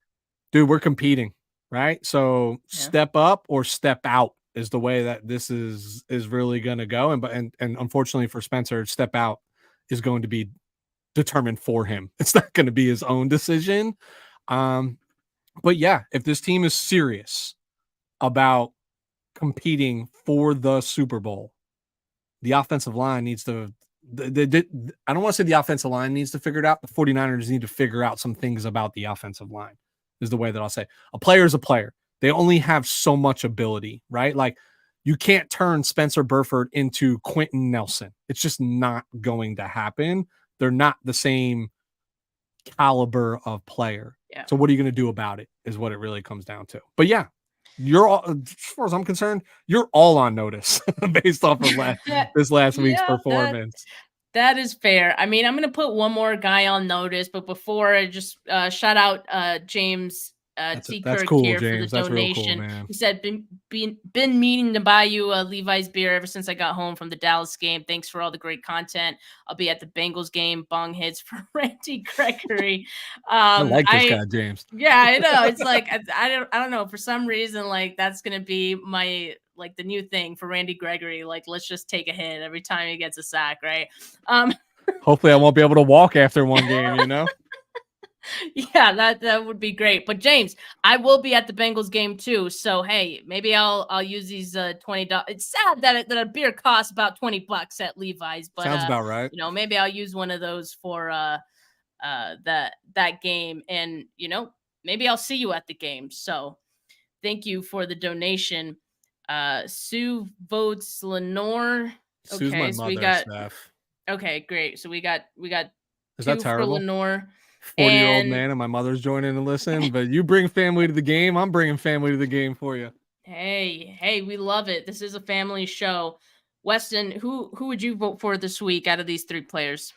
[SPEAKER 3] dude, we're competing, right? So step up or step out is the way that this is really going to go. And unfortunately for Spencer, step out is going to be determined for him. It's not going to be his own decision. But yeah, if this team is serious about competing for the Super Bowl, the offensive line needs to I don't want to say the offensive line needs to figure it out. The 49ers need to figure out some things about the offensive line is the way that I'll say. A player is a player. They only have so much ability, right? Like you can't turn Spencer Burford into Quentin Nelson. It's just not going to happen. They're not the same caliber of player.
[SPEAKER 2] Yeah.
[SPEAKER 3] So what are you going to do about it is what it really comes down to. But yeah, you're all, as far as I'm concerned, you're all on notice based off of this last week's performance.
[SPEAKER 2] That is fair. I mean, I'm going to put one more guy on notice, but before I just shout out James T.
[SPEAKER 3] That's
[SPEAKER 2] Kirk
[SPEAKER 3] cool,
[SPEAKER 2] here
[SPEAKER 3] James.
[SPEAKER 2] for the
[SPEAKER 3] That's real
[SPEAKER 2] donation.
[SPEAKER 3] cool, man.
[SPEAKER 2] He said, been meaning to buy you a Levi's beer ever since I got home from the Dallas game. Thanks for all the great content. I'll be at the Bengals game. Bong hits for Randy Gregory.
[SPEAKER 3] I like this guy, James.
[SPEAKER 2] Yeah, I know. It's like I don't know. For some reason, like that's gonna be my like the new thing for Randy Gregory. Like, let's just take a hit every time he gets a sack, right?
[SPEAKER 3] Hopefully I won't be able to walk after one game, you know?
[SPEAKER 2] Yeah, that would be great. But James, I will be at the Bengals game too. So hey, maybe I'll use these $20. It's sad that a beer costs about $20 at Levi's, but
[SPEAKER 3] sounds about right.
[SPEAKER 2] You know, maybe I'll use one of those for that game, and you know, maybe I'll see you at the game. So thank you for the donation. Sue votes Lenore.
[SPEAKER 3] Sue's my
[SPEAKER 2] so
[SPEAKER 3] mother,
[SPEAKER 2] we got
[SPEAKER 3] Steph.
[SPEAKER 2] Okay, great. So we got
[SPEAKER 3] Is
[SPEAKER 2] two
[SPEAKER 3] that terrible?
[SPEAKER 2] for Lenore.
[SPEAKER 3] 40-year-old man and my mother's joining to listen, but you bring family to the game. I'm bringing family to the game for you.
[SPEAKER 2] Hey, we love it. This is a family show. Weston, who would you vote for this week out of these three players?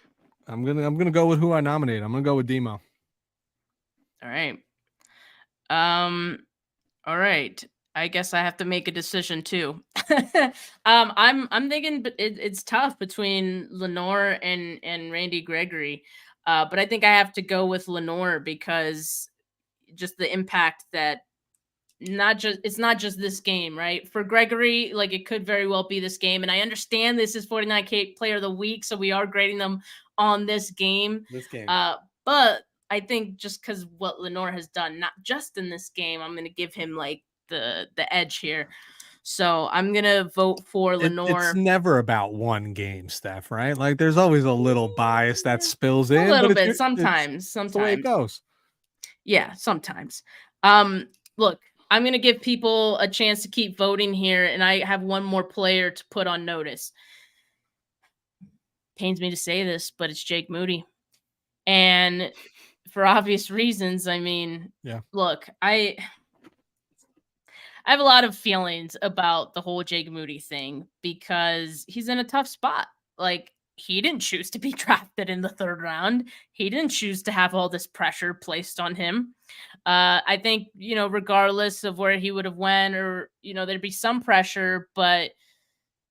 [SPEAKER 3] I'm gonna go with who I nominate. I'm gonna go with Demo.
[SPEAKER 2] All right. All right. I guess I have to make a decision too. I'm thinking, but it's tough between Lenore and Randy Gregory. But I think I have to go with Lenore because just the impact that it's not just this game, right? For Gregory, like it could very well be this game. And I understand this is 49K player of the week, so we are grading them on this game. But I think just because what Lenore has done, not just in this game, I'm going to give him like the edge here. So I'm going to vote for Lenore.
[SPEAKER 3] It's never about one game, Steph, right? Like there's always a little bias that spills in.
[SPEAKER 2] A little bit, sometimes.
[SPEAKER 3] The way it goes.
[SPEAKER 2] Yeah, sometimes. Look, I'm going to give people a chance to keep voting here, and I have one more player to put on notice. Pains me to say this, but it's Jake Moody. And for obvious reasons, I mean, look, I have a lot of feelings about the whole Jake Moody thing because he's in a tough spot. Like, he didn't choose to be drafted in the third round. He didn't choose to have all this pressure placed on him. I think, you know, regardless of where he would have went or, you know, there'd be some pressure, but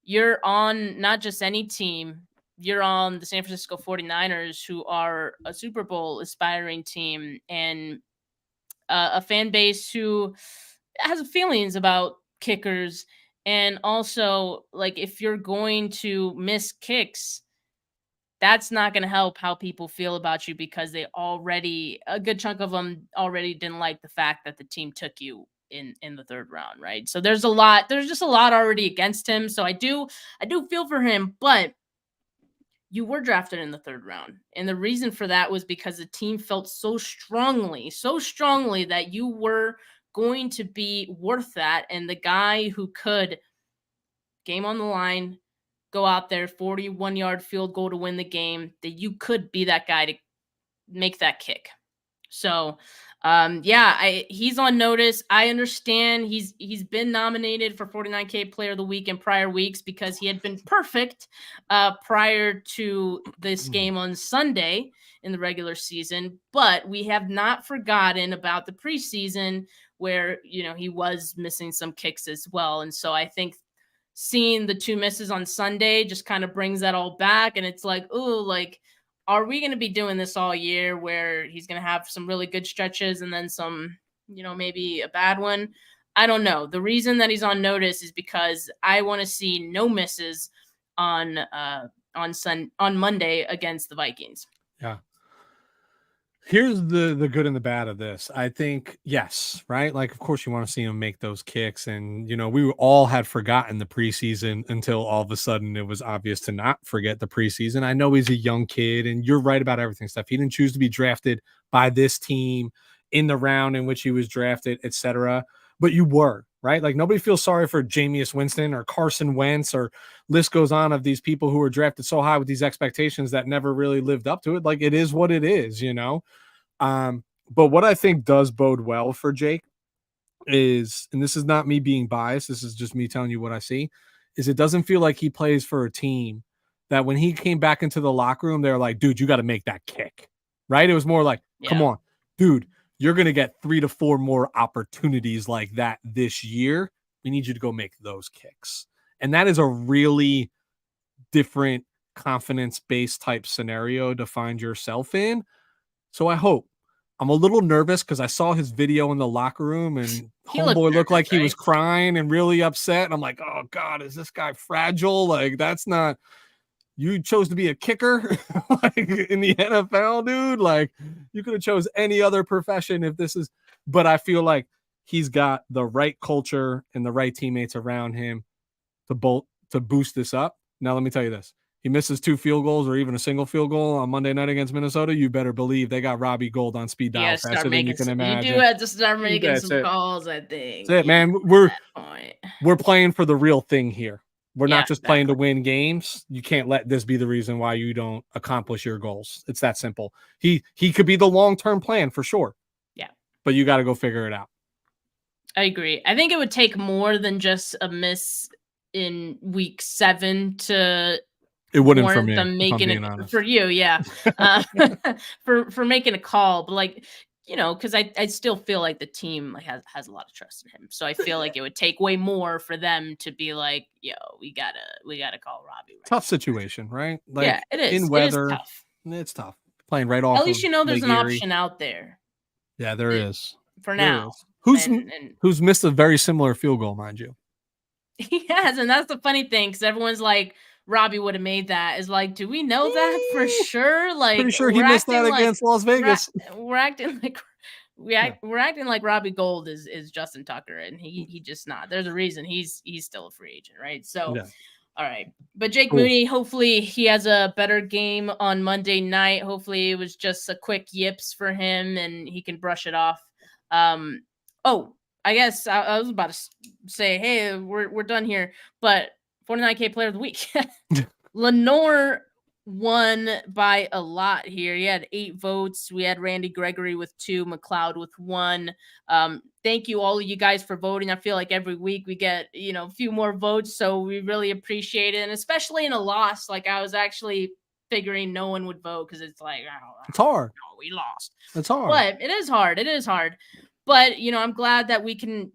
[SPEAKER 2] you're on not just any team. You're on the San Francisco 49ers, who are a Super Bowl aspiring team and a fan base who has feelings about kickers. And also, like, if you're going to miss kicks, that's not going to help how people feel about you because a good chunk of them already didn't like the fact that the team took you in the third round, right? So there's just a lot already against him. So I do feel for him, but you were drafted in the third round. And the reason for that was because the team felt so strongly that you were going to be worth that. And the guy who could, game on the line, go out there, 41-yard field goal to win the game, that you could be that guy to make that kick. So, he's on notice. I understand he's been nominated for 49K Player of the Week in prior weeks because he had been perfect prior to this game on Sunday in the regular season. But we have not forgotten about the preseason where, you know, he was missing some kicks as well. And so I think seeing the two misses on Sunday just kind of brings that all back. And it's like, oh, like, are we going to be doing this all year where he's going to have some really good stretches and then some, you know, maybe a bad one? I don't know. The reason that he's on notice is because I want to see no misses on Monday against the Vikings.
[SPEAKER 3] Yeah. Here's the good and the bad of this. I think, yes, right? Like, of course, you want to see him make those kicks. And, you know, we all had forgotten the preseason until all of a sudden it was obvious to not forget the preseason. I know he's a young kid, and you're right about everything, Steph. He didn't choose to be drafted by this team in the round in which he was drafted, etc. but you were, right? Like nobody feels sorry for Jameis Winston or Carson Wentz or list goes on of these people who were drafted so high with these expectations that never really lived up to it. Like it is what it is, you know? But what I think does bode well for Jake is, and this is not me being biased, this is just me telling you what I see, is it doesn't feel like he plays for a team that when he came back into the locker room, they're like, dude, you got to make that kick, right? It was more like, come on, dude, you're going to get 3 to 4 more opportunities like that this year. We need you to go make those kicks. And that is a really different confidence-based type scenario to find yourself in. So I hope. I'm a little nervous because I saw his video in the locker room and homeboy looked like he was crying and really upset. And I'm like, oh God, is this guy fragile? Like, that's not, you chose to be a kicker like in the NFL, dude. Like you could have chose any other profession if this is, but I feel like he's got the right culture and the right teammates around him to boost this up. Now, let me tell you this. He misses 2 field goals or even a single field goal on Monday night against Minnesota, you better believe they got Robbie Gould on speed dial faster than you can imagine.
[SPEAKER 2] You do have to start making some calls, I think.
[SPEAKER 3] That's it, man. We're playing for the real thing here. We're not just playing to win games. You can't let this be the reason why you don't accomplish your goals. It's that simple. He could be the long-term plan for sure.
[SPEAKER 2] Yeah.
[SPEAKER 3] But you got to go figure it out.
[SPEAKER 2] I agree. I think it would take more than just a miss in week 7 to
[SPEAKER 3] it wouldn't for me,
[SPEAKER 2] them making it for you, yeah. for making a call, but like, you know, because I still feel like the team has a lot of trust in him. So I feel like it would take way more for them to be like, yo, we gotta call Robbie. Right
[SPEAKER 3] tough situation, right? Like,
[SPEAKER 2] yeah, it is.
[SPEAKER 3] In weather,
[SPEAKER 2] it is tough.
[SPEAKER 3] It's tough. Playing right off.
[SPEAKER 2] At least you know there's an option out there.
[SPEAKER 3] Yeah, there is.
[SPEAKER 2] For now.
[SPEAKER 3] Who's missed a very similar field goal, mind you.
[SPEAKER 2] He has, and that's the funny thing, because everyone's like, Robbie would have made that. Is like, do we know that for sure? Like,
[SPEAKER 3] pretty sure he missed that against Las Vegas.
[SPEAKER 2] We're acting like we're acting like Robbie Gould is Justin Tucker, and he just not. There's a reason he's still a free agent, right? So, all right. But Jake Mooney, hopefully he has a better game on Monday night. Hopefully it was just a quick yips for him, and he can brush it off. I guess I was about to say, hey, we're done here, but 49K Player of the Week. Lenore won by a lot here. He had 8 votes. We had Randy Gregory with 2, McLeod with 1. Thank you, all of you guys, for voting. I feel like every week we get, a few more votes, so we really appreciate it. And especially in a loss, like I was actually figuring no one would vote because it's like,
[SPEAKER 3] it's hard.
[SPEAKER 2] No, we lost.
[SPEAKER 3] It's hard.
[SPEAKER 2] But it is hard. It is hard. But, I'm glad that we can,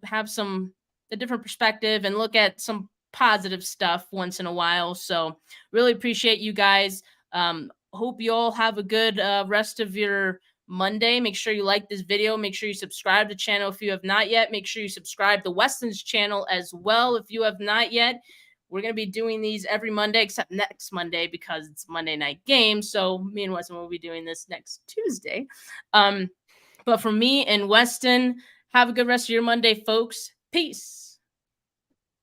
[SPEAKER 2] have a different perspective and look at some positive stuff once in a while. So really appreciate you guys. Hope you all have a good rest of your Monday. Make sure you like this video. Make sure you subscribe to the channel if you have not yet. Make sure you subscribe to Weston's channel as well if you have not yet. We're going to be doing these every Monday except next Monday because it's Monday night game. So me and Weston will be doing this next Tuesday. But for me and Weston, have a good rest of your Monday, folks. Peace.